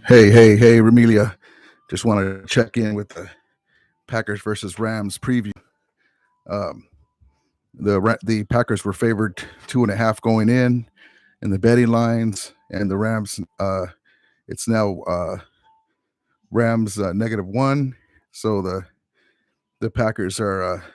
Hey, Ramelia. Just want to check in with the Packers versus Rams preview. Um, the Packers were favored 2.5 going in the betting lines, and the Rams. It's now Rams -1, so the Packers are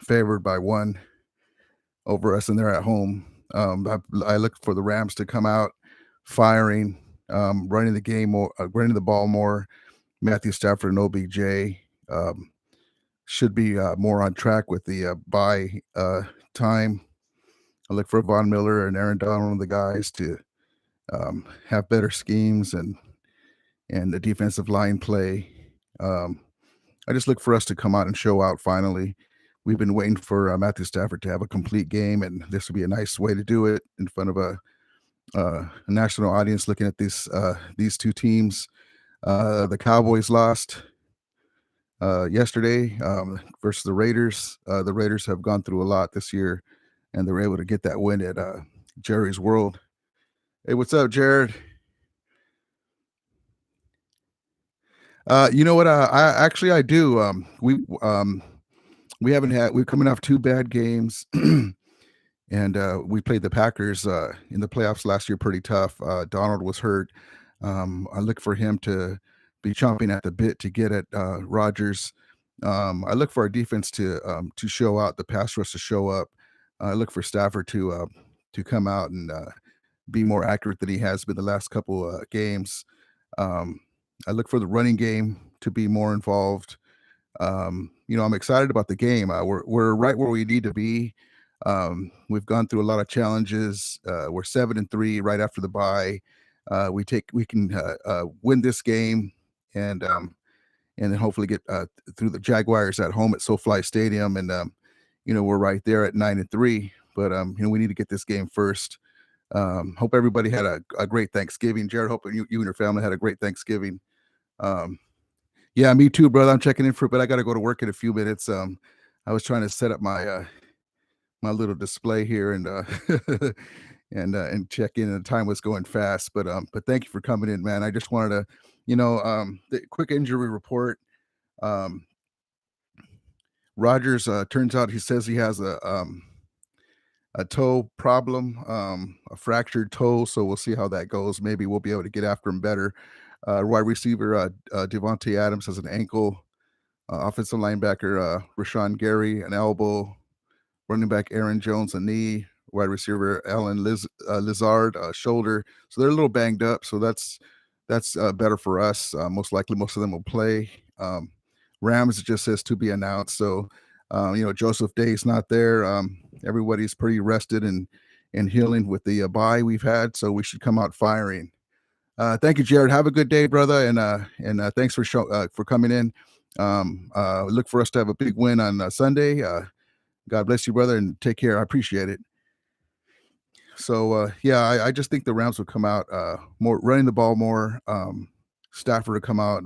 favored by 1 over us, and they're at home. I look for the Rams to come out firing, running the game more, running the ball more. Matthew Stafford and OBJ should be more on track with the bye time. I look for Von Miller and Aaron Donald, the guys, to have better schemes and the defensive line play. Um, I just look for us to come out and show out finally. We've been waiting for Matthew Stafford to have a complete game, and this would be a nice way to do it in front of a national audience looking at these two teams. The Cowboys lost yesterday versus the Raiders. The Raiders have gone through a lot this year, and they were able to get that win at Jerry's World. Hey, what's up, Jared? You know what? I do. We're coming off 2 bad games, and we played the Packers in the playoffs last year pretty tough. Donald was hurt. I look for him to be chomping at the bit to get at Rodgers. I look for our defense to show out, the pass rush to show up. I look for Stafford to come out and be more accurate than he has been the last couple games. I look for the running game to be more involved. I'm excited about the game. We're right where we need to be. We've gone through a lot of challenges. We're 7-3 right after the bye. We can win this game and then hopefully get through the Jaguars at home at SoFi Stadium, and we're right there at 9-3. But we need to get this game first. Hope everybody had a great Thanksgiving. Jared, hope you and your family had a great Thanksgiving. Yeah, me too, brother. I'm checking in but I got to go to work in a few minutes. I was trying to set up my my little display here and and check in, and the time was going fast. But thank you for coming in, man. I just wanted to, the quick injury report. Rodgers turns out he says he has a toe problem, a fractured toe. So we'll see how that goes. Maybe we'll be able to get after him better. Wide receiver Devontae Adams has an ankle. Offensive linebacker Rashawn Gary an elbow. Running back Aaron Jones a knee. Wide receiver Alan Lazard shoulder. So they're a little banged up. So that's better for us. Most likely, most of them will play. Rams just says to be announced. So Joseph Day's not there. Everybody's pretty rested and healing with the bye we've had. So we should come out firing. Thank you, Jared. Have a good day, brother, and thanks for coming in. Look for us to have a big win on Sunday. God bless you, brother, and take care. I appreciate it. So I just think the Rams will come out more running the ball more. Stafford will come out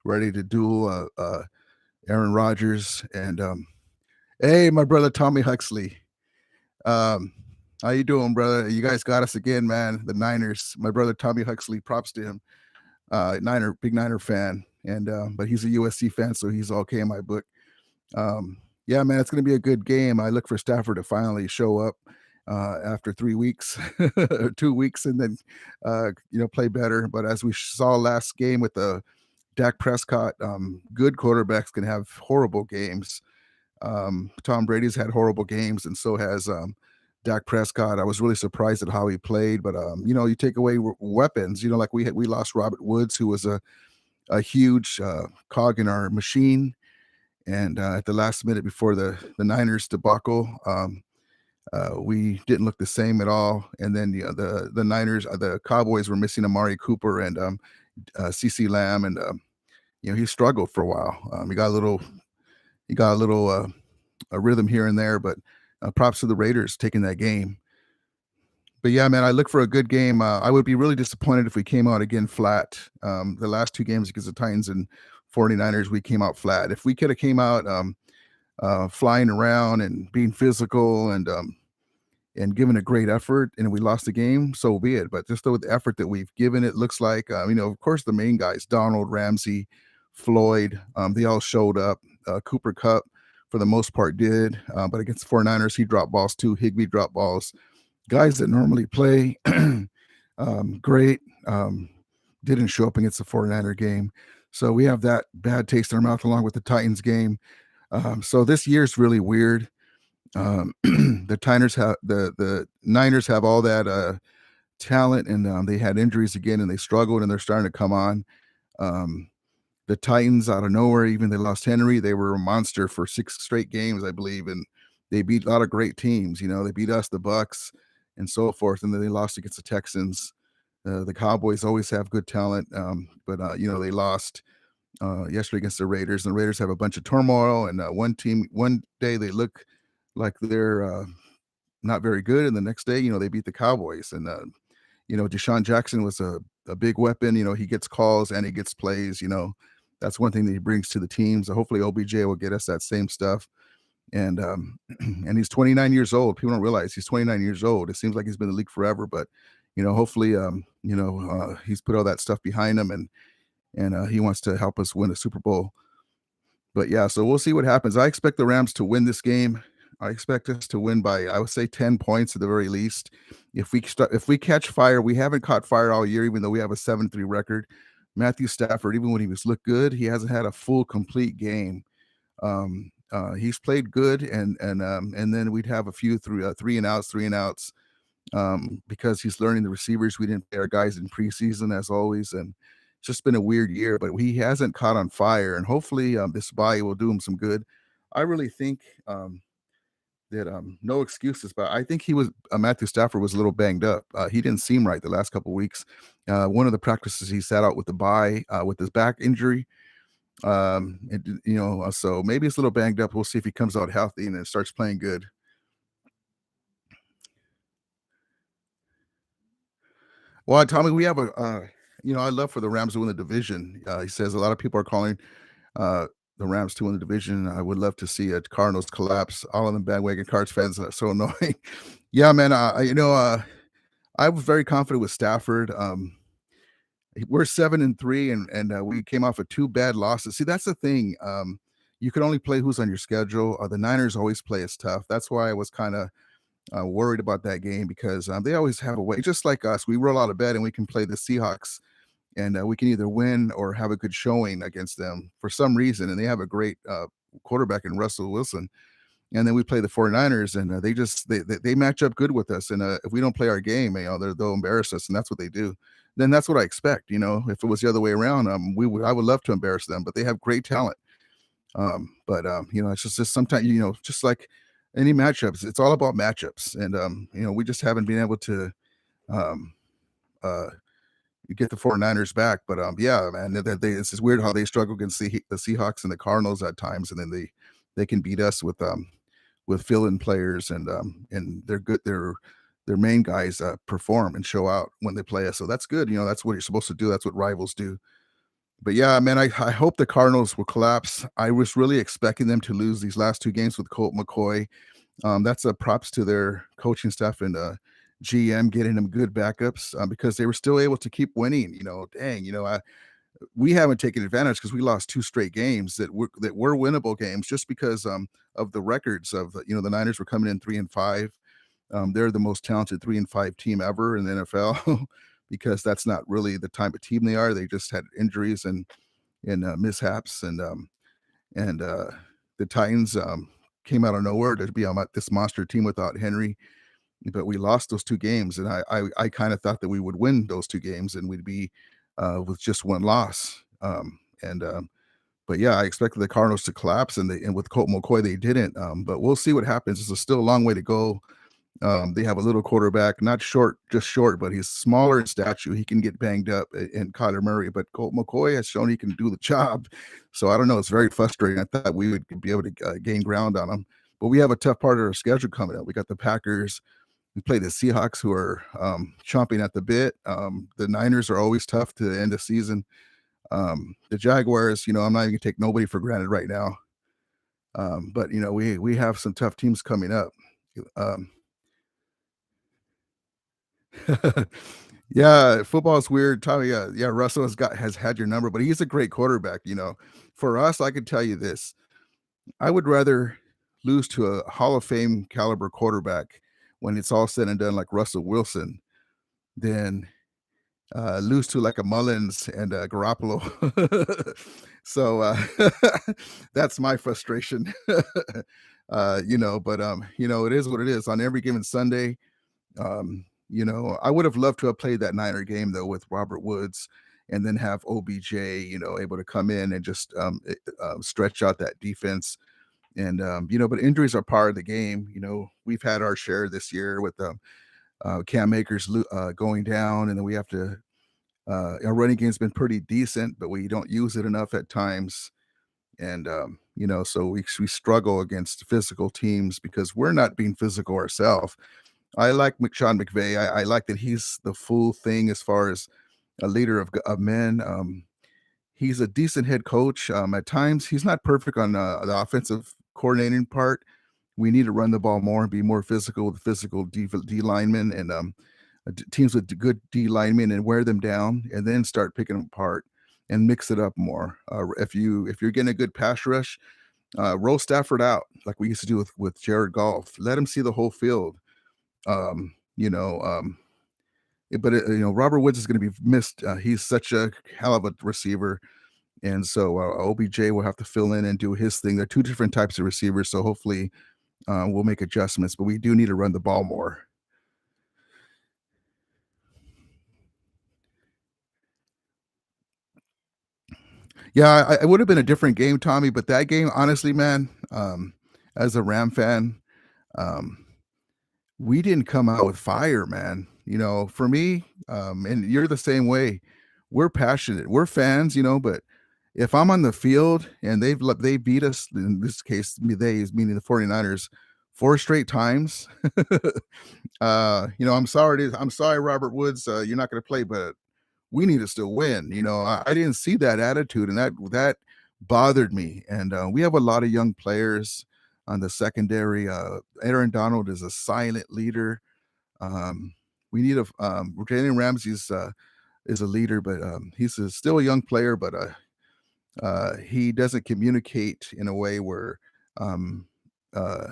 ready to duel Aaron Rodgers, and hey, my brother Tommy Huxley. How you doing, brother? You guys got us again, man. The Niners. My brother Tommy Huxley, props to him. Big Niner fan, and but he's a USC fan, so he's okay in my book. Yeah, man, it's going to be a good game. I look for Stafford to finally show up after 3 weeks, 2 weeks, and then play better. But as we saw last game with the Dak Prescott, good quarterbacks can have horrible games. Tom Brady's had horrible games, and so has Dak Prescott. I was really surprised at how he played, but you take away weapons. Like we lost Robert Woods, who was a huge cog in our machine, and at the last minute before the Niners debacle, we didn't look the same at all. And then the Niners, the Cowboys were missing Amari Cooper and CeeDee Lamb, and he struggled for a while. He got a little a rhythm here and there, but props to the Raiders taking that game. But yeah, man, I look for a good game. I would be really disappointed if we came out again flat. The last 2 games against the Titans and 49ers, we came out flat. If we could have came out flying around and being physical and and given a great effort and we lost the game, so be it. But just the effort that we've given, it looks like, of course, the main guys, Donald, Ramsey, Floyd, they all showed up. Cooper Cup, for the most part, did. But against the 49ers, he dropped balls too. Higbee dropped balls. Guys that normally play great didn't show up against the 49er game. So we have that bad taste in our mouth along with the Titans game. So this year's really weird. The Niners have all that talent, and they had injuries again, and they struggled, and they're starting to come on. Um, the Titans out of nowhere, even they lost Henry, they were a monster for 6 straight games, I believe, and they beat a lot of great teams. They beat us, the Bucks, and so forth, and then they lost against the Texans. The Cowboys always have good talent, but they lost yesterday against the Raiders. And the Raiders have a bunch of turmoil, and one day they look like they're not very good, and the next day, they beat the Cowboys. And Deshaun Jackson was a big weapon. He gets calls and he gets plays. That's one thing that he brings to the team. So hopefully OBJ will get us that same stuff. And and he's 29 years old. People don't realize he's 29 years old. It seems like he's been in the league forever, but hopefully he's put all that stuff behind him, and he wants to help us win a Super Bowl. But yeah, so we'll see what happens. I expect the Rams to win this game. I expect us to win by, I would say, 10 points at the very least. If we catch fire, we haven't caught fire all year, even though we have a 7-3 record. Matthew Stafford, even when he was looked good, he hasn't had a full complete game. He's played good, and then we'd have a few three and outs, because he's learning the receivers. We didn't play our guys in preseason as always, and it's just been a weird year. But he hasn't caught on fire, and hopefully this bye will do him some good. I really think that no excuses, but I think Matthew Stafford was a little banged up. He didn't seem right the last couple of weeks. One of the practices he sat out with the bye with his back injury. So maybe it's a little banged up. We'll see if he comes out healthy and then starts playing good. Well, Tommy, we have I love for the Rams to win the division. He says a lot of people are calling the Rams to win the division. I would love to see a Cardinals collapse. All of them bandwagon Cards fans are so annoying. Yeah, man. I was very confident with Stafford. We're 7-3, and we came off of 2 bad losses. See, that's the thing. You can only play who's on your schedule. The Niners always play us tough. That's why I was kind of worried about that game, because they always have a way. Just like us, we roll out of bed and we can play the Seahawks, and we can either win or have a good showing against them for some reason. And they have a great quarterback in Russell Wilson. And then we play the 49ers, and they match up good with us. And if we don't play our game, they'll embarrass us, and that's what they do. Then that's what I expect. If it was the other way around, I would love to embarrass them, but they have great talent. It's just sometimes, just like any matchups, it's all about matchups. And we just haven't been able to um, uh, get the 49ers back. But yeah, man, it's just weird how they struggle against the Seahawks and the Cardinals at times, and then they can beat us with fill-in players, and they're good. Their main guys perform and show out when they play us. So that's good. That's what you're supposed to do. That's what rivals do. But yeah, man, I hope the Cardinals will collapse. I was really expecting them to lose these last 2 games with Colt McCoy. That's a props to their coaching staff and GM getting them good backups, because they were still able to keep winning. Dang, we haven't taken advantage because we lost 2 straight games that were winnable games, just because of the records of the Niners were coming in 3-5. They're the most talented 3-5 team ever in the NFL. Because that's not really the type of team they are. They just had injuries and mishaps, and the Titans came out of nowhere to be on this monster team without Henry. But we lost those 2 games, and I kind of thought that we would win those 2 games, and we'd be with just 1 loss. But yeah, I expected the Cardinals to collapse, and with Colt McCoy they didn't. But we'll see what happens. It's still a long way to go. They have a little quarterback, not short, just short, but he's smaller in stature. He can get banged up, and Kyler Murray, but Colt McCoy has shown he can do the job. So I don't know. It's very frustrating. I thought we would be able to gain ground on them, but we have a tough part of our schedule coming up. We got the Packers. We play the Seahawks, who are chomping at the bit. The Niners are always tough to end the season. The Jaguars, I'm not even gonna take nobody for granted right now. But we have some tough teams coming up. Um, Yeah, football is weird. Tommy, yeah, Russell has had your number, but he's a great quarterback. For us, I can tell you this: I would rather lose to a Hall of Fame caliber quarterback when it's all said and done, like Russell Wilson, than lose to like a Mullins and a Garoppolo. So that's my frustration. It is what it is. On every given Sunday, I would have loved to have played that Niner game though with Robert Woods, and then have OBJ, able to come in and just stretch out that defense. And but injuries are part of the game. We've had our share this year with Cam Akers going down, and then we have to. Our running game's been pretty decent, but we don't use it enough at times. And so we struggle against physical teams because we're not being physical ourselves. I like Sean McVay. I like that he's the full thing as far as a leader of men. He's a decent head coach. At times, he's not perfect on the offensive coordinating part. We need to run the ball more and be more physical with physical D linemen and teams with good D linemen, and wear them down, and then start picking them apart and mix it up more. If you're getting a good pass rush, roll Stafford out like we used to do with Jared Goff. Let him see the whole field. Um, you know, um, Robert Woods is going to be missed. He's such a hell of a receiver, and so OBJ will have to fill in and do his thing. They're two different types of receivers, so hopefully we'll make adjustments. But we do need to run the ball more. Yeah, it would have been a different game, Tommy. But that game, honestly, man, as a Ram fan, um, we didn't come out with fire, man. For me, and you're the same way. We're passionate. We're fans, but if I'm on the field and they beat us, in this case, they is meaning the 49ers, four straight times. I'm sorry, Robert Woods, you're not going to play, but we need to still win. I didn't see that attitude, and that bothered me. And we have a lot of young players on the secondary. Aaron Donald is a silent leader. We need Jalen Ramsey's is a leader, but still a young player, but he doesn't communicate in a way where um, uh,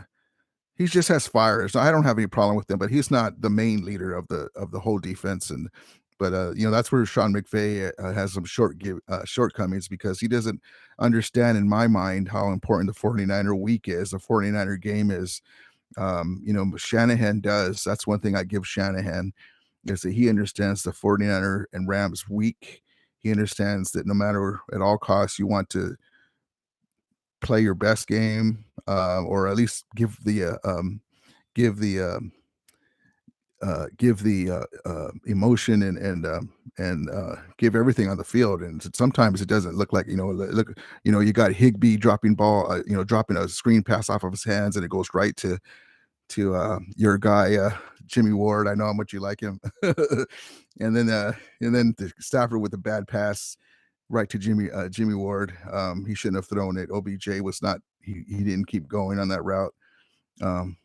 he just has fire. So I don't have any problem with him, but he's not the main leader of the whole defense. And but that's where Sean McVay has some shortcomings, because he doesn't understand, in my mind, how important the 49er week is, the 49er game is. Shanahan does. That's one thing I give Shanahan, is that he understands the 49er and Rams week. He understands that no matter, at all costs, you want to play your best game, or at least give the emotion, and give everything on the field. And sometimes it doesn't look like, you got Higbee dropping a screen pass off of his hands, and it goes right to your guy, Jimmy Ward. I know how much you like him. And then the Stafford with a bad pass right to Jimmy Ward. He shouldn't have thrown it. OBJ was not. He didn't keep going on that route.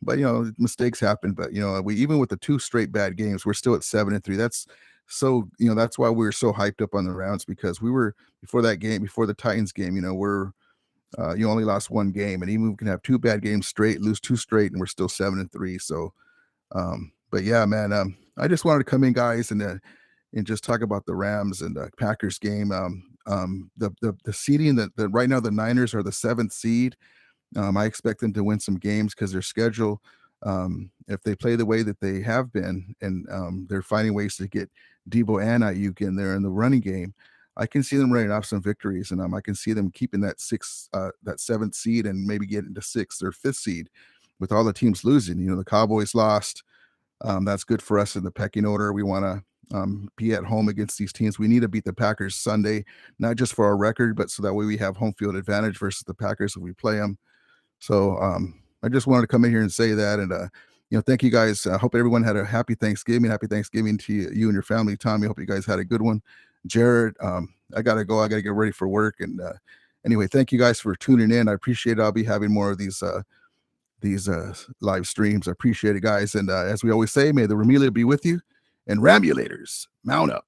But mistakes happen. But we, even with the two straight bad games, we're still at 7-3. That's why we were so hyped up on the rounds, because we were, before that game, before the Titans game. You only lost one game, and even we can have two bad games straight, lose two straight, and we're still 7-3. So, but yeah, man, I just wanted to come in, guys, and just talk about the Rams and the Packers game. The seeding, that right now the Niners are the 7th seed. I expect them to win some games because their schedule, if they play the way that they have been, and they're finding ways to get Debo and Ayuk in there in the running game, I can see them running off some victories, and I can see them keeping that 7th seed, and maybe getting to 6th or 5th seed with all the teams losing. The Cowboys lost. That's good for us in the pecking order. We want to be at home against these teams. We need to beat the Packers Sunday, not just for our record, but so that way we have home field advantage versus the Packers if we play them. So I just wanted to come in here and say that. And thank you guys. I hope everyone had a happy Thanksgiving. Happy Thanksgiving to you and your family. Tommy, hope you guys had a good one. Jared, I gotta go. I gotta get ready for work. And anyway, thank you guys for tuning in. I appreciate it. I'll be having more of these live streams. I appreciate it, guys. And as we always say, may the Remilia be with you, and Ramulators, mount up.